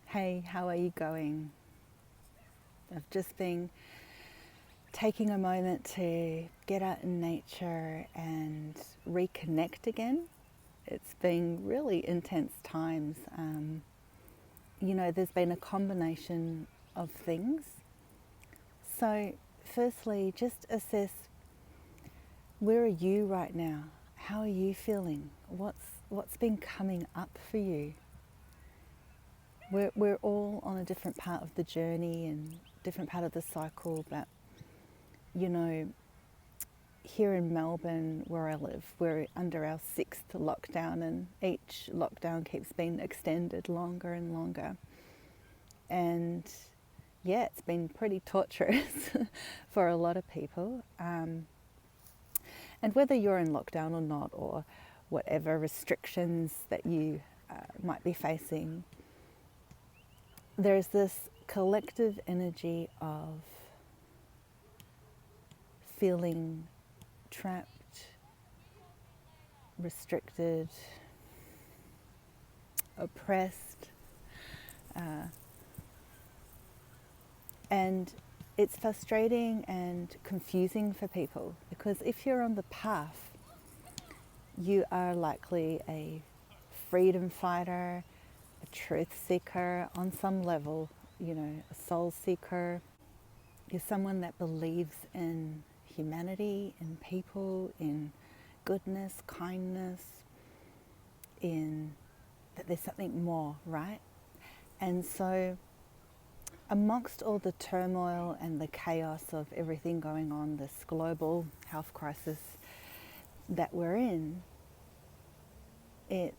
Hey, how are you going? I've just been taking a moment to get out in nature and reconnect again. It's been really intense times. There's been a combination of things. So, firstly, just assess, where are you right now? How are you feeling? What's been coming up for you? We're all on a different part of the journey and different part of the cycle, but here in Melbourne, where I live, we're under our 6th lockdown, and each lockdown keeps being extended longer and longer. And yeah, it's been pretty torturous for a lot of people. And whether you're in lockdown or not, or whatever restrictions that you might be facing, there's this collective energy of feeling trapped, restricted, oppressed, and it's frustrating and confusing for people, because if you're on the path, you are likely a freedom fighter, a truth seeker on some level, a soul seeker. You're someone that believes in humanity, in people, in goodness, kindness, in that there's something more, right? And so amongst all the turmoil and the chaos of everything going on, this global health crisis that we're in, it's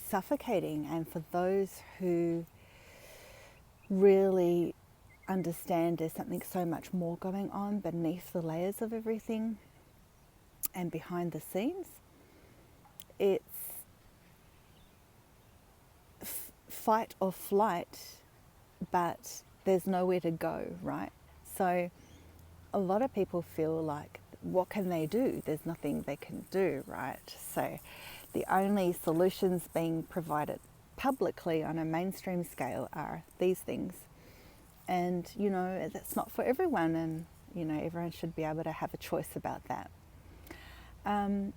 suffocating. And for those who really understand there's something so much more going on beneath the layers of everything and behind the scenes, it's fight or flight, but there's nowhere to go, right? So a lot of people feel like, what can they do? There's nothing they can do, right? So the only solutions being provided publicly on a mainstream scale are these things. And, that's not for everyone, and, everyone should be able to have a choice about that. And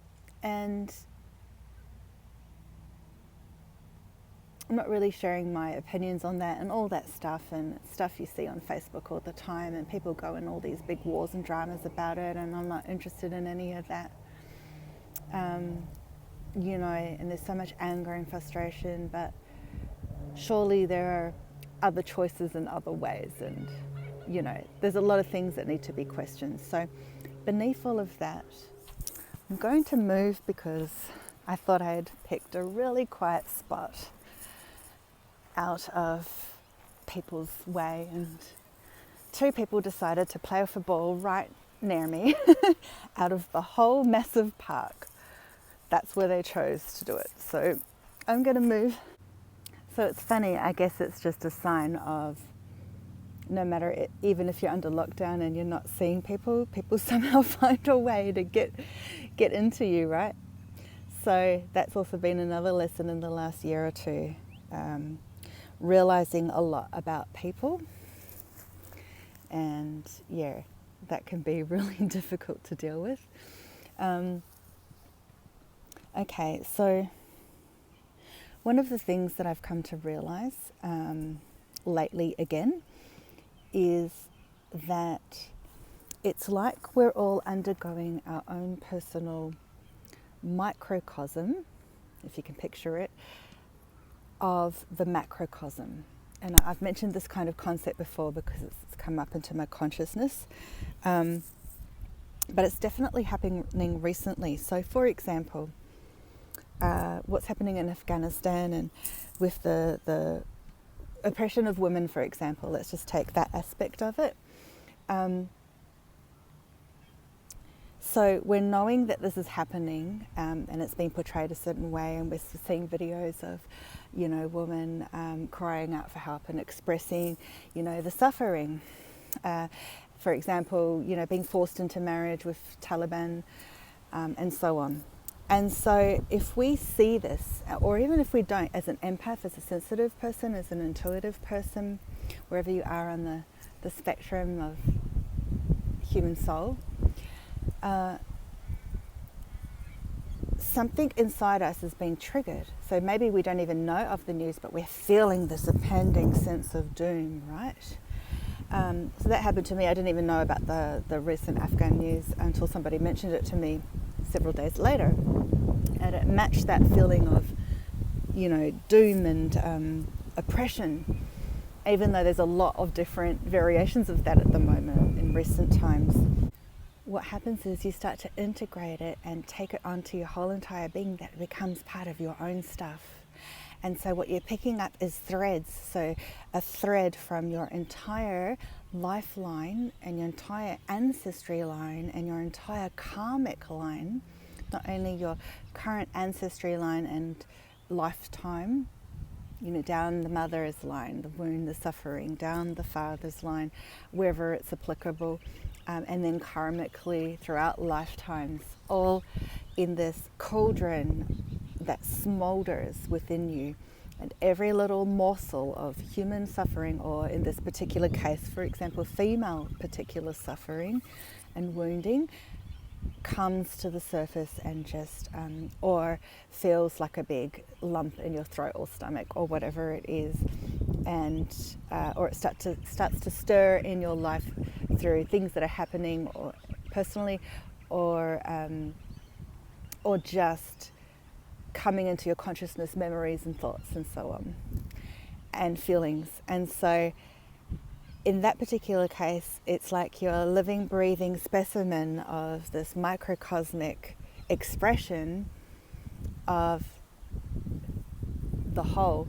I'm not really sharing my opinions on that and all that stuff, and stuff you see on Facebook all the time, and people go in all these big wars and dramas about it, and I'm not interested in any of that. And there's so much anger and frustration, but surely there are other choices and other ways, and there's a lot of things that need to be questioned. So beneath all of that, I'm going to move, because I thought I had picked a really quiet spot out of people's way, and 2 people decided to play off a ball right near me out of the whole massive park. That's where they chose to do it. So I'm going to move. So it's funny, I guess it's just a sign of, no matter it, even if you're under lockdown and you're not seeing people somehow find a way to get into you, right? So that's also been another lesson in the last year or 2, realizing a lot about people. And yeah, that can be really difficult to deal with. Okay, so one of the things that I've come to realize lately again is that it's like we're all undergoing our own personal microcosm, if you can picture it, of the macrocosm. And I've mentioned this kind of concept before because it's come up into my consciousness, but it's definitely happening recently. So for example, what's happening in Afghanistan, and with the oppression of women, for example, let's just take that aspect of it. So we're knowing that this is happening, and it's being portrayed a certain way, and we're seeing videos of, women crying out for help and expressing, the suffering. For example, being forced into marriage with Taliban, and so on. And so if we see this, or even if we don't, as an empath, as a sensitive person, as an intuitive person, wherever you are on the spectrum of human soul, something inside us is being triggered. So maybe we don't even know of the news, but we're feeling this impending sense of doom, right? So that happened to me. I didn't even know about the recent Afghan news until somebody mentioned it to me several days later. And it matched that feeling of, doom and oppression, even though there's a lot of different variations of that at the moment in recent times. What happens is you start to integrate it and take it onto your whole entire being, that it becomes part of your own stuff. And so what you're picking up is threads. So a thread from your entire lifeline and your entire ancestry line and your entire karmic line, not only your current ancestry line and lifetime, down the mother's line, the wound, the suffering, down the father's line, wherever it's applicable, and then karmically throughout lifetimes, all in this cauldron that smolders within you. And every little morsel of human suffering, or in this particular case, for example, female particular suffering and wounding, comes to the surface and just, or feels like a big lump in your throat or stomach or whatever it is, and or it starts to stir in your life through things that are happening, or personally, or just coming into your consciousness, memories and thoughts and so on, and feelings. And so in that particular case, it's like you're a living, breathing specimen of this microcosmic expression of the whole,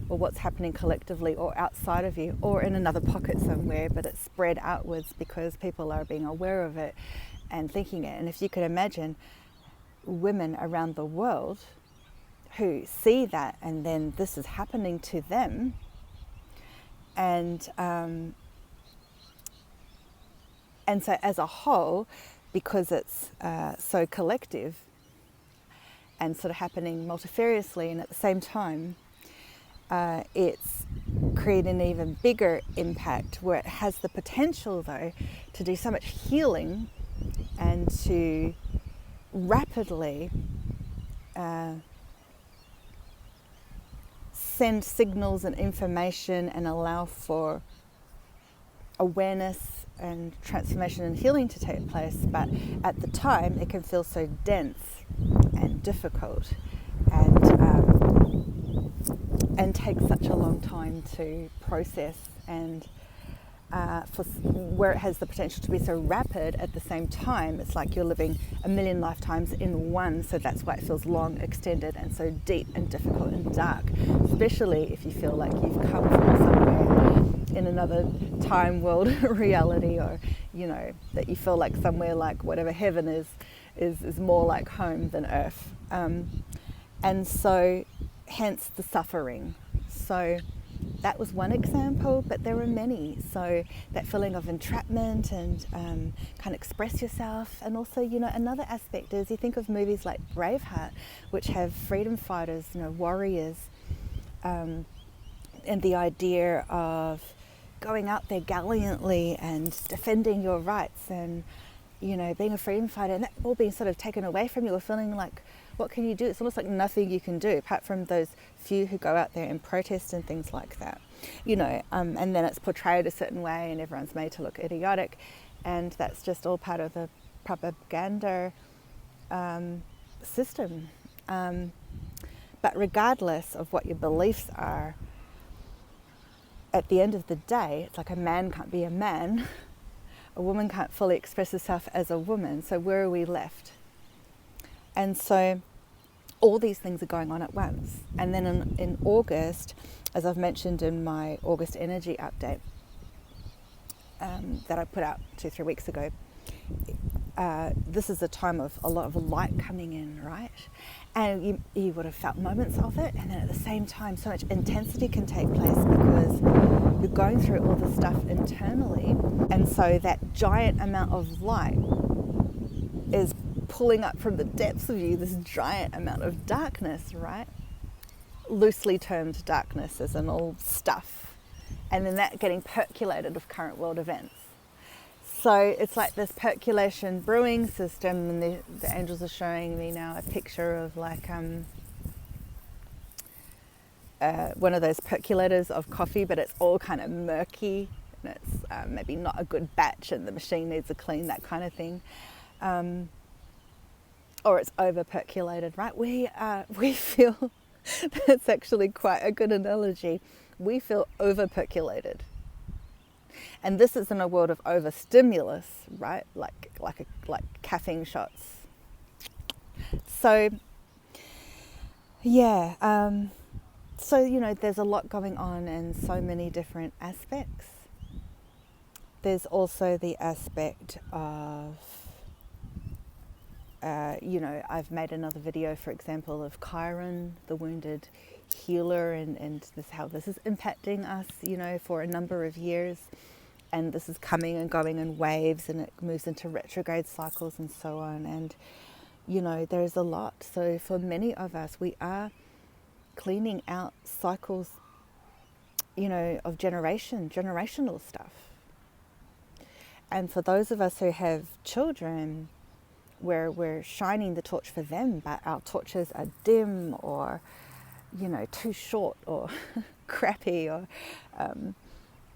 or what's happening collectively or outside of you, or in another pocket somewhere, but it's spread outwards because people are being aware of it and thinking it. And if you could imagine women around the world who see that, and then this is happening to them, and so as a whole, because it's so collective and sort of happening multifariously and at the same time, it's creating an even bigger impact, where it has the potential though to do so much healing and to rapidly send signals and information and allow for awareness and transformation and healing to take place. But at the time it can feel so dense and difficult, and take such a long time to process, and for where it has the potential to be so rapid at the same time, it's like you're living a million lifetimes in one. So that's why it feels long, extended, and so deep and difficult and dark, especially if you feel like you've come from somewhere in another time, world, reality, or that you feel like somewhere like whatever heaven is more like home than earth, and so hence the suffering. So that was one example, but there were many. So that feeling of entrapment and kind of express yourself. And also, another aspect is you think of movies like Braveheart, which have freedom fighters, warriors, and the idea of going out there gallantly and defending your rights and, being a freedom fighter, and that all being sort of taken away from you, or feeling like, what can you do? It's almost like nothing you can do apart from those few who go out there and protest and things like that, and then it's portrayed a certain way and everyone's made to look idiotic, and that's just all part of the propaganda system. But regardless of what your beliefs are, at the end of the day, it's like a man can't be a man, a woman can't fully express herself as a woman, so where are we left? And so all these things are going on at once. And then in August, as I've mentioned in my August energy update that I put out 2-3 weeks ago, this is a time of a lot of light coming in, right? And you would have felt moments of it, and then at the same time so much intensity can take place because you're going through all the stuff internally, and so that giant amount of light is pulling up from the depths of you this giant amount of darkness, right? Loosely termed darkness, as in all stuff. And then that getting percolated with current world events. So it's like this percolation brewing system, and the angels are showing me now a picture of like one of those percolators of coffee, but it's all kind of murky, and it's maybe not a good batch and the machine needs a clean, that kind of thing. Or it's over percolated, right? We feel, that's actually quite a good analogy. We feel over percolated. And this is in a world of overstimulus, right? Like caffeine shots. So, yeah. So, you know, there's a lot going on in so many different aspects. There's also the aspect of, you know, I've made another video, for example, of Chiron, the wounded healer, and this, how this is impacting us, you know, for a number of years. And this is coming and going in waves, and it moves into retrograde cycles and so on. And, you know, there's a lot. So for many of us, we are cleaning out cycles, you know, of generational stuff. And for those of us who have children, where we're shining the torch for them, but our torches are dim or, you know, too short or crappy, or,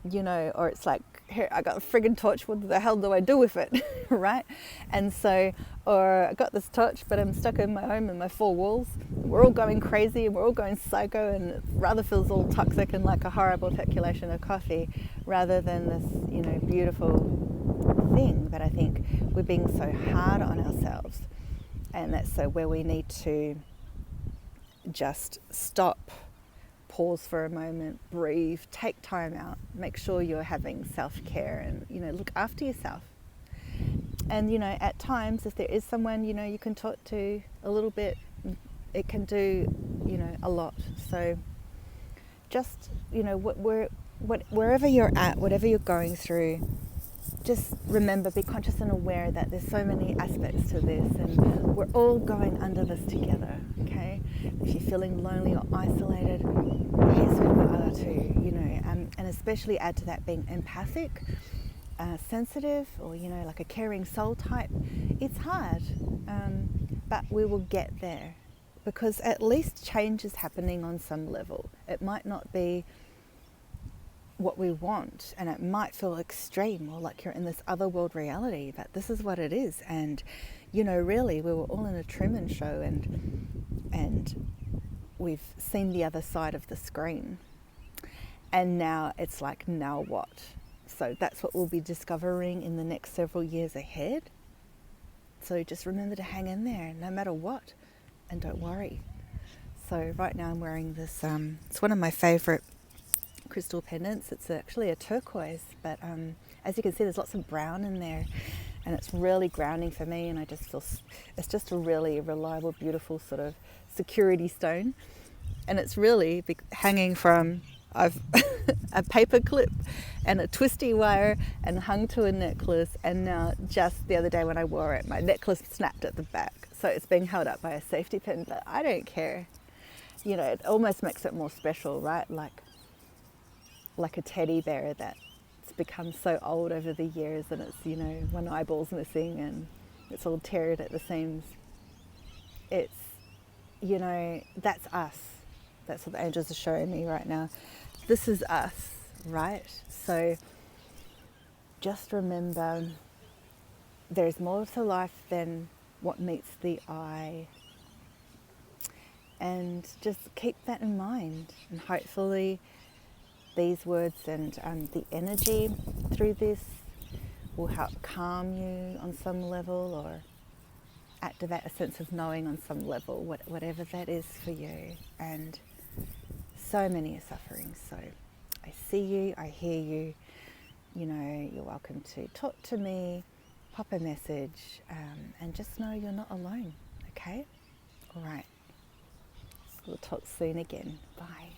you know, or it's like, here, I got a friggin' torch, what the hell do I do with it, right? And so, or I got this torch, but I'm stuck in my home in my four walls. We're all going crazy and we're all going psycho, and it rather feels all toxic and like a horrible percolation of coffee, rather than this, you know, beautiful thing. But I think we're being so hard on ourselves, and that's so where we need to just stop, pause for a moment, breathe, take time out, make sure you're having self-care, and, you know, look after yourself. And, you know, at times, if there is someone, you know, you can talk to a little bit, it can do, you know, a lot. So just, you know, wherever you're at, whatever you're going through, just remember, be conscious and aware that there's so many aspects to this, and we're all going under this together, okay? If you're feeling lonely or isolated, here's where we are too, you know, and especially add to that being empathic, sensitive, or, you know, like a caring soul type. It's hard, but we will get there, because at least change is happening on some level. It might not be what we want, and it might feel extreme or like you're in this other world reality, but this is what it is. And, you know, really, we were all in a Truman Show, and we've seen the other side of the screen, and now it's like, now what? So that's what we'll be discovering in the next several years ahead. So just remember to hang in there no matter what, and don't worry. So right now I'm wearing this, it's one of my favorite crystal pendants. It's actually a turquoise, but as you can see, there's lots of brown in there, and it's really grounding for me, and I just feel it's just a really reliable, beautiful sort of security stone. And it's really hanging from a paper clip and a twisty wire, and hung to a necklace, and now just the other day when I wore it, my necklace snapped at the back, so it's being held up by a safety pin. But I don't care, you know, it almost makes it more special, right? Like a teddy bear that's become so old over the years, and it's, you know, one eyeball's missing and it's all teared at the seams. It's, you know, that's us. That's what the angels are showing me right now. This is us, right? So just remember, there's more to life than what meets the eye. And just keep that in mind, and hopefully these words and the energy through this will help calm you on some level, or activate a sense of knowing on some level, whatever that is for you. And so many are suffering, so I see you, I hear you. You know, you're welcome to talk to me, pop a message, and just know you're not alone, okay? All right, we'll talk soon again. Bye.